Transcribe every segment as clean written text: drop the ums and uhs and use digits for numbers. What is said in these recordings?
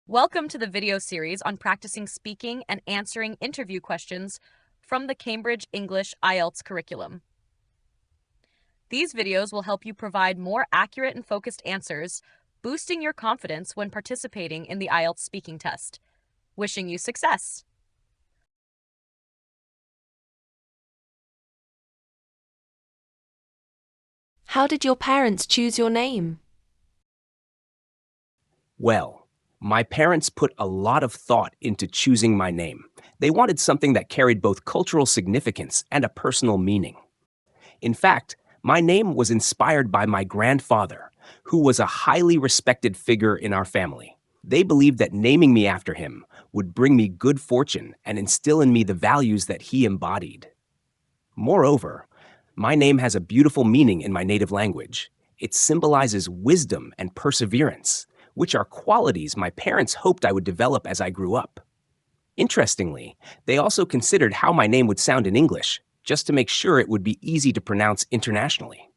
Welcome to the video series on practicing speaking and answering interview questions from the Cambridge English IELTS curriculum. These videos will help you provide more accurate and focused answers, boosting your confidence when participating in the IELTS speaking test. Wishing you success! How did your parents choose your name? Well, my parents put a lot of thought into choosing my name. They wanted something that carried both cultural significance and a personal meaning. In fact, my name was inspired by my grandfather, who was a highly respected figure in our family. They believed that naming me after him would bring me good fortune and instill in me the values that he embodied. Moreover, my name has a beautiful meaning in my native language. It symbolizes wisdom and perseverance, which are qualities my parents hoped I would develop as I grew up. Interestingly, they also considered how my name would sound in English, just to make sure it would be easy to pronounce internationally.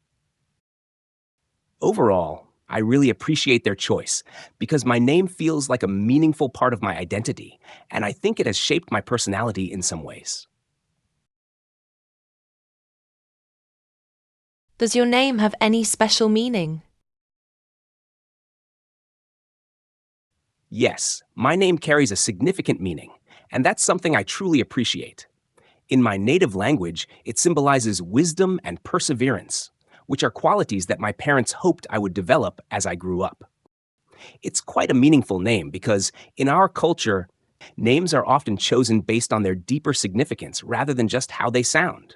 Overall, I really appreciate their choice because my name feels like a meaningful part of my identity, and I think it has shaped my personality in some ways. Does your name have any special meaning? Yes, my name carries a significant meaning, and that's something I truly appreciate. In my native language, it symbolizes wisdom and perseverance, which are qualities that my parents hoped I would develop as I grew up. It's quite a meaningful name because, in our culture, names are often chosen based on their deeper significance rather than just how they sound.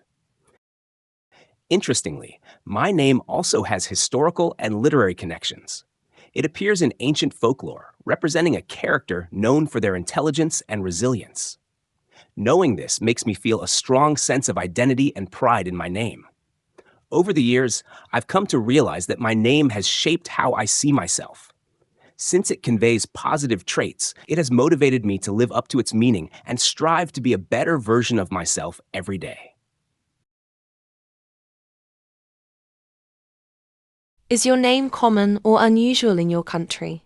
Interestingly, my name also has historical and literary connections. It appears in ancient folklore, representing a character known for their intelligence and resilience. Knowing this makes me feel a strong sense of identity and pride in my name. Over the years, I've come to realize that my name has shaped how I see myself. Since it conveys positive traits, it has motivated me to live up to its meaning and strive to be a better version of myself every day. Is your name common or unusual in your country?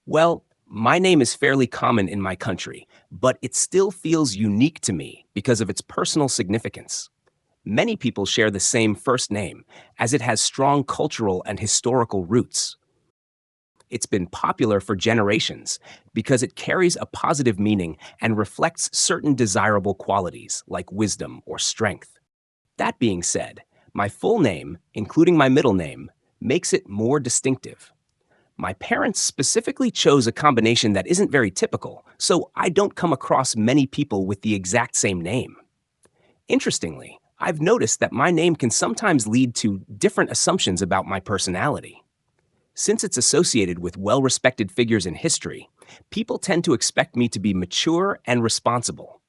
Well, my name is fairly common in my country, but it still feels unique to me because of its personal significance. Many people share the same first name, as it has strong cultural and historical roots. It's been popular for generations because it carries a positive meaning and reflects certain desirable qualities like wisdom or strength. That being said, my full name, including my middle name, makes it more distinctive. My parents specifically chose a combination that isn't very typical, so I don't come across many people with the exact same name. Interestingly, I've noticed that my name can sometimes lead to different assumptions about my personality. Since it's associated with well-respected figures in history, people tend to expect me to be mature and responsible.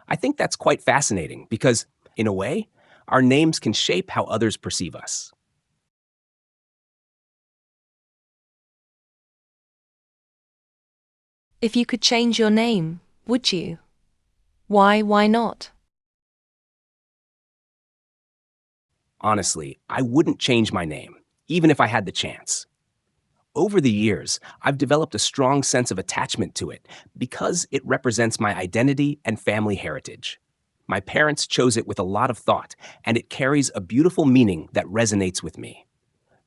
I think that's quite fascinating because, in a way, our names can shape how others perceive us. If you could change your name, would you? Why not? Honestly, I wouldn't change my name, even if I had the chance. Over the years, I've developed a strong sense of attachment to it because it represents my identity and family heritage. My parents chose it with a lot of thought, and it carries a beautiful meaning that resonates with me.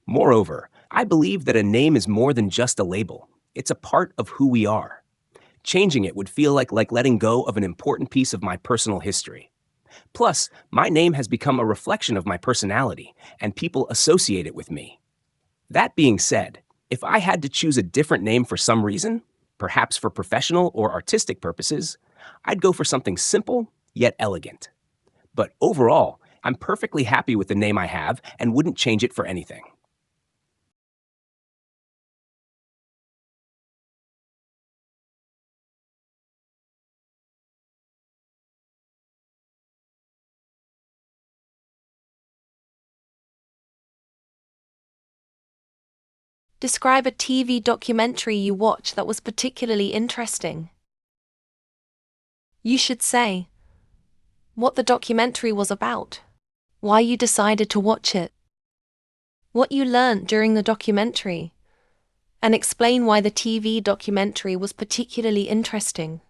Moreover, I believe that a name is more than just a label. It's a part of who we are. Changing it would feel like letting go of an important piece of my personal history. Plus, my name has become a reflection of my personality, and people associate it with me. That being said, if I had to choose a different name for some reason, perhaps for professional or artistic purposes, I'd go for something simple yet elegant. But overall, I'm perfectly happy with the name I have and wouldn't change it for anything. Describe a TV documentary you watched that was particularly interesting. You should say what the documentary was about, why you decided to watch it, what you learnt during the documentary, and explain why the TV documentary was particularly interesting.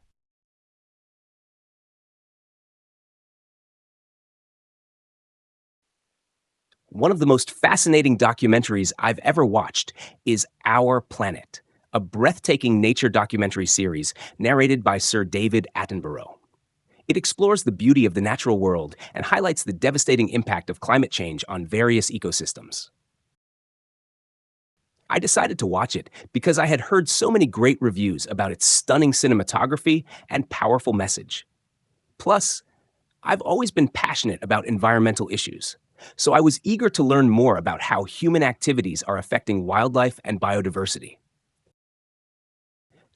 One of the most fascinating documentaries I've ever watched is Our Planet, a breathtaking nature documentary series narrated by Sir David Attenborough. It explores the beauty of the natural world and highlights the devastating impact of climate change on various ecosystems. I decided to watch it because I had heard so many great reviews about its stunning cinematography and powerful message. Plus, I've always been passionate about environmental issues, so I was eager to learn more about how human activities are affecting wildlife and biodiversity.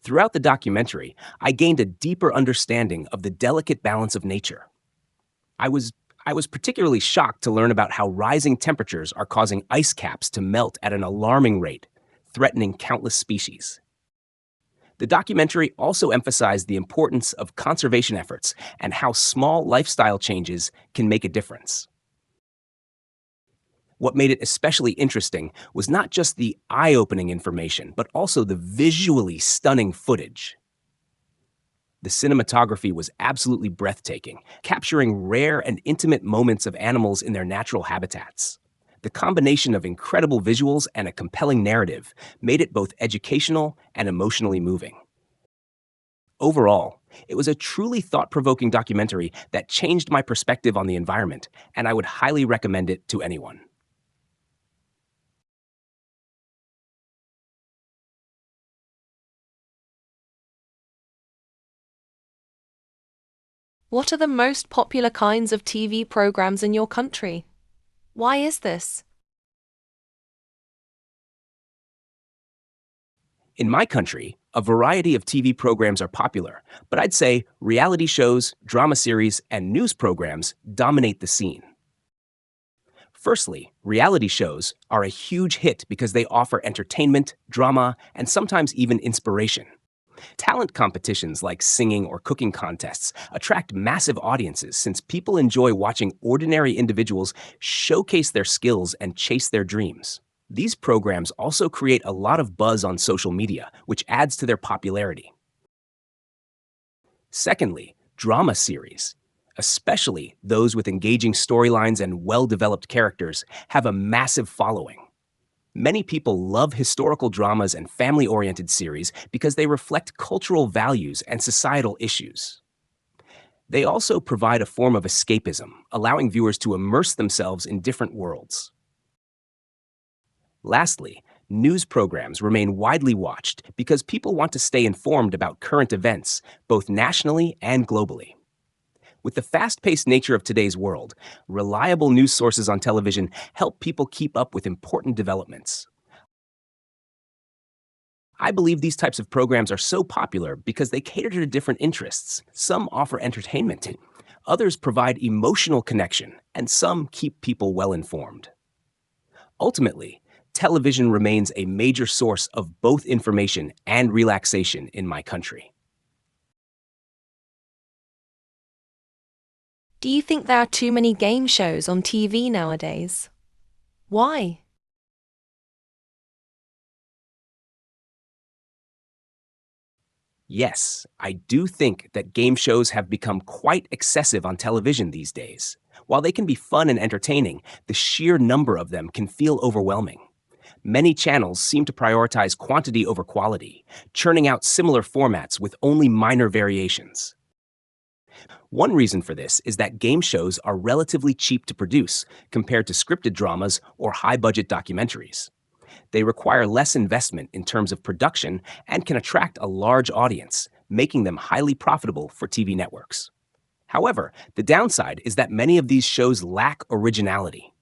Throughout the documentary, I gained a deeper understanding of the delicate balance of nature. I was I was particularly shocked to learn about how rising temperatures are causing ice caps to melt at an alarming rate, threatening countless species. The documentary also emphasized the importance of conservation efforts and how small lifestyle changes can make a difference. What made it especially interesting was not just the eye-opening information, but also the visually stunning footage. The cinematography was absolutely breathtaking, capturing rare and intimate moments of animals in their natural habitats. The combination of incredible visuals and a compelling narrative made it both educational and emotionally moving. Overall, it was a truly thought-provoking documentary that changed my perspective on the environment, and I would highly recommend it to anyone. What are the most popular kinds of TV programs in your country? Why is this? In my country, a variety of TV programs are popular, but I'd say reality shows, drama series, and news programs dominate the scene. Firstly, reality shows are a huge hit because they offer entertainment, drama, and sometimes even inspiration. Talent competitions like singing or cooking contests attract massive audiences since people enjoy watching ordinary individuals showcase their skills and chase their dreams. These programs also create a lot of buzz on social media, which adds to their popularity. Secondly, drama series, especially those with engaging storylines and well-developed characters, have a massive following. Many people love historical dramas and family-oriented series because they reflect cultural values and societal issues. They also provide a form of escapism, allowing viewers to immerse themselves in different worlds. Lastly, news programs remain widely watched because people want to stay informed about current events, both nationally and globally. With the fast-paced nature of today's world, reliable news sources on television help people keep up with important developments. I believe these types of programs are so popular because they cater to different interests. Some offer entertainment, others provide emotional connection, and some keep people well informed. Ultimately, television remains a major source of both information and relaxation in my country. Do you think there are too many game shows on TV nowadays? Why? Yes, I do think that game shows have become quite excessive on television these days. While they can be fun and entertaining, the sheer number of them can feel overwhelming. Many channels seem to prioritize quantity over quality, churning out similar formats with only minor variations. One reason for this is that game shows are relatively cheap to produce compared to scripted dramas or high-budget documentaries. They require less investment in terms of production and can attract a large audience, making them highly profitable for TV networks. However, the downside is that many of these shows lack originality.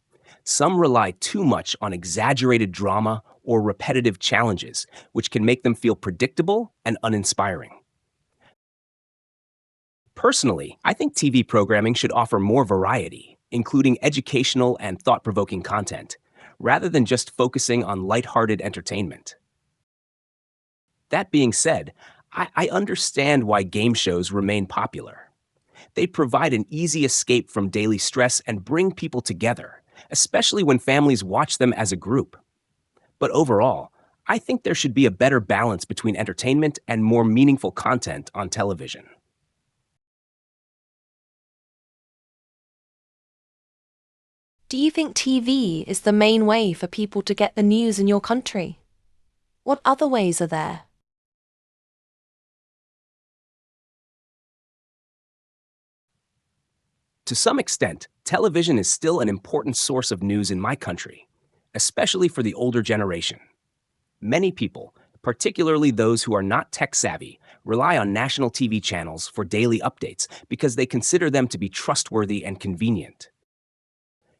Some rely too much on exaggerated drama or repetitive challenges, which can make them feel predictable and uninspiring. Personally, I think TV programming should offer more variety, including educational and thought-provoking content, rather than just focusing on lighthearted entertainment. That being said, I understand why game shows remain popular. They provide an easy escape from daily stress and bring people together, especially when families watch them as a group. But overall, I think there should be a better balance between entertainment and more meaningful content on television. Do you think TV is the main way for people to get the news in your country? What other ways are there? To some extent, television is still an important source of news in my country, especially for the older generation. Many people, particularly those who are not tech-savvy, rely on national TV channels for daily updates because they consider them to be trustworthy and convenient.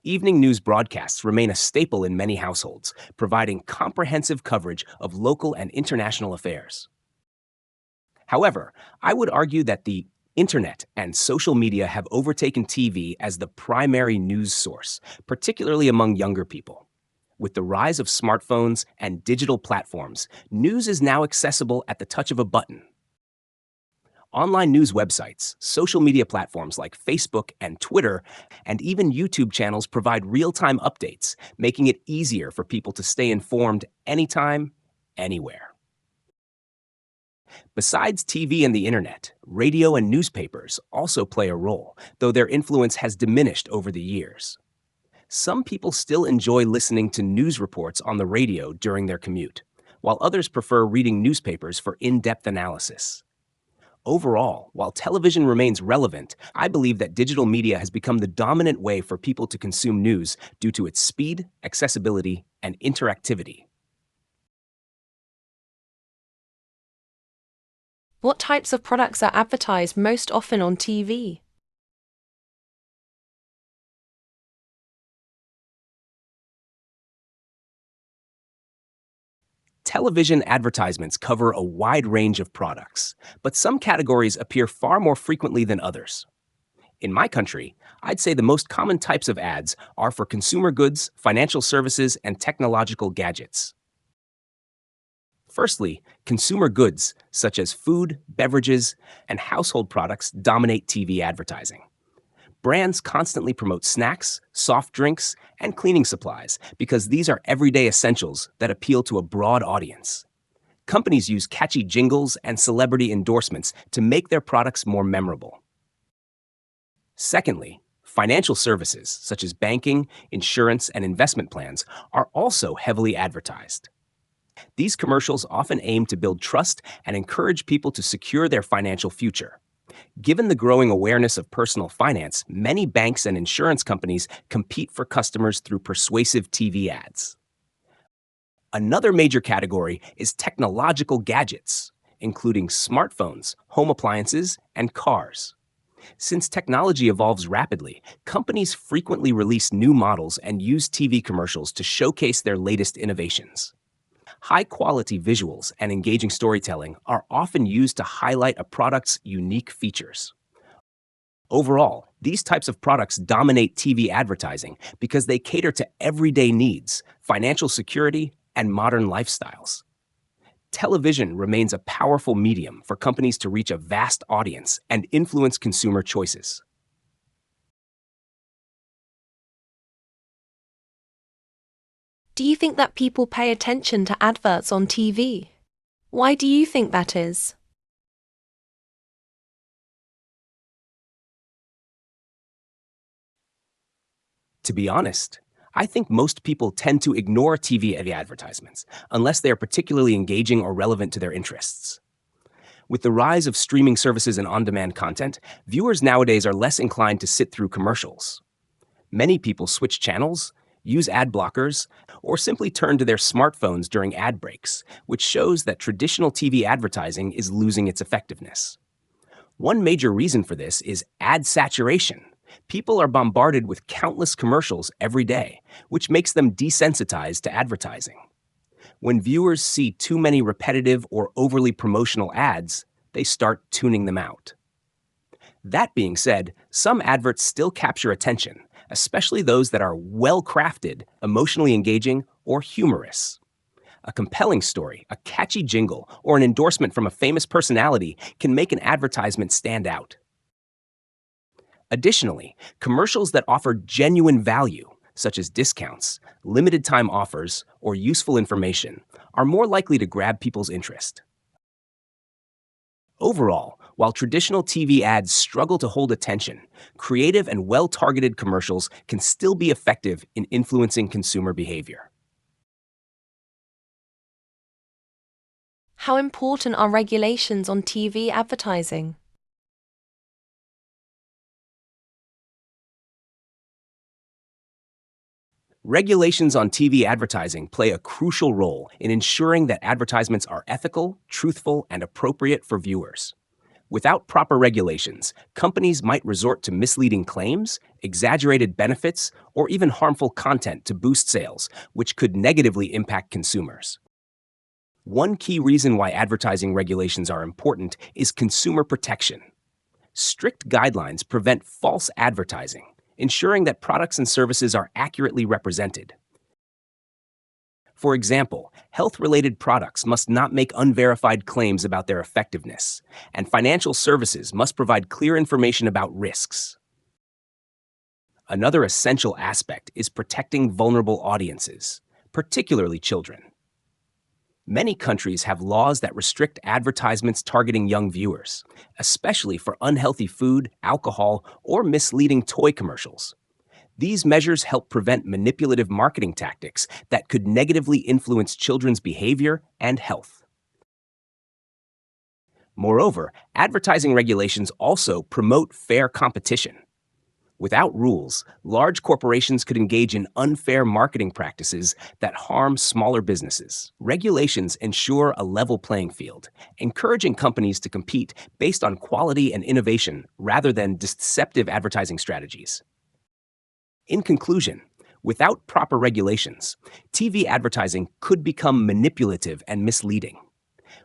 Evening news broadcasts remain a staple in many households, providing comprehensive coverage of local and international affairs. However, I would argue that the internet and social media have overtaken TV as the primary news source, particularly among younger people. With the rise of smartphones and digital platforms, news is now accessible at the touch of a button. Online news websites, social media platforms like Facebook and Twitter, and even YouTube channels provide real-time updates, making it easier for people to stay informed anytime, anywhere. Besides TV and the internet, radio and newspapers also play a role, though their influence has diminished over the years. Some people still enjoy listening to news reports on the radio during their commute, while others prefer reading newspapers for in-depth analysis. Overall, while television remains relevant, I believe that digital media has become the dominant way for people to consume news due to its speed, accessibility, and interactivity. What types of products are advertised most often on TV? Television advertisements cover a wide range of products, but some categories appear far more frequently than others. In my country, I'd say the most common types of ads are for consumer goods, financial services, and technological gadgets. Firstly, consumer goods, such as food, beverages, and household products, dominate TV advertising. Brands constantly promote snacks, soft drinks, and cleaning supplies because these are everyday essentials that appeal to a broad audience. Companies use catchy jingles and celebrity endorsements to make their products more memorable. Secondly, financial services, such as banking, insurance, and investment plans, are also heavily advertised. These commercials often aim to build trust and encourage people to secure their financial future. Given the growing awareness of personal finance, many banks and insurance companies compete for customers through persuasive TV ads. Another major category is technological gadgets, including smartphones, home appliances, and cars. Since technology evolves rapidly, companies frequently release new models and use TV commercials to showcase their latest innovations. High-quality visuals and engaging storytelling are often used to highlight a product's unique features. Overall, these types of products dominate TV advertising because they cater to everyday needs, financial security, and modern lifestyles. Television remains a powerful medium for companies to reach a vast audience and influence consumer choices. Do you think that people pay attention to adverts on TV? Why do you think that is? To be honest, I think most people tend to ignore TV advertisements unless they are particularly engaging or relevant to their interests. With the rise of streaming services and on-demand content, viewers nowadays are less inclined to sit through commercials. Many people switch channels, use ad blockers, or simply turn to their smartphones during ad breaks, which shows that traditional TV advertising is losing its effectiveness. One major reason for this is ad saturation. People are bombarded with countless commercials every day, which makes them desensitized to advertising. When viewers see too many repetitive or overly promotional ads, they start tuning them out. That being said, some adverts still capture attention, especially those that are well-crafted, emotionally engaging, or humorous. A compelling story, a catchy jingle, or an endorsement from a famous personality can make an advertisement stand out. Additionally, commercials that offer genuine value, such as discounts, limited time offers, or useful information, are more likely to grab people's interest. Overall, while traditional TV ads struggle to hold attention, creative and well-targeted commercials can still be effective in influencing consumer behavior. How important are regulations on TV advertising? Regulations on TV advertising play a crucial role in ensuring that advertisements are ethical, truthful, and appropriate for viewers. Without proper regulations, companies might resort to misleading claims, exaggerated benefits, or even harmful content to boost sales, which could negatively impact consumers. One key reason why advertising regulations are important is consumer protection. Strict guidelines prevent false advertising, ensuring that products and services are accurately represented. For example, health-related products must not make unverified claims about their effectiveness, and financial services must provide clear information about risks. Another essential aspect is protecting vulnerable audiences, particularly children. Many countries have laws that restrict advertisements targeting young viewers, especially for unhealthy food, alcohol, or misleading toy commercials. These measures help prevent manipulative marketing tactics that could negatively influence children's behavior and health. Moreover, advertising regulations also promote fair competition. Without rules, large corporations could engage in unfair marketing practices that harm smaller businesses. Regulations ensure a level playing field, encouraging companies to compete based on quality and innovation rather than deceptive advertising strategies. In conclusion, without proper regulations, TV advertising could become manipulative and misleading.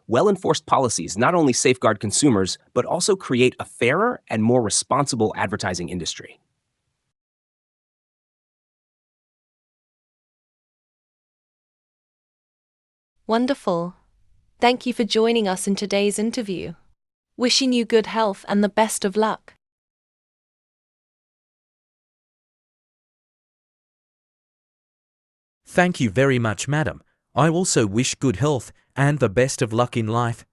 Well-enforced policies not only safeguard consumers, but also create a fairer and more responsible advertising industry. Wonderful. Thank you for joining us in today's interview. Wishing you good health and the best of luck. Thank you very much, madam. I also wish good health and the best of luck in life.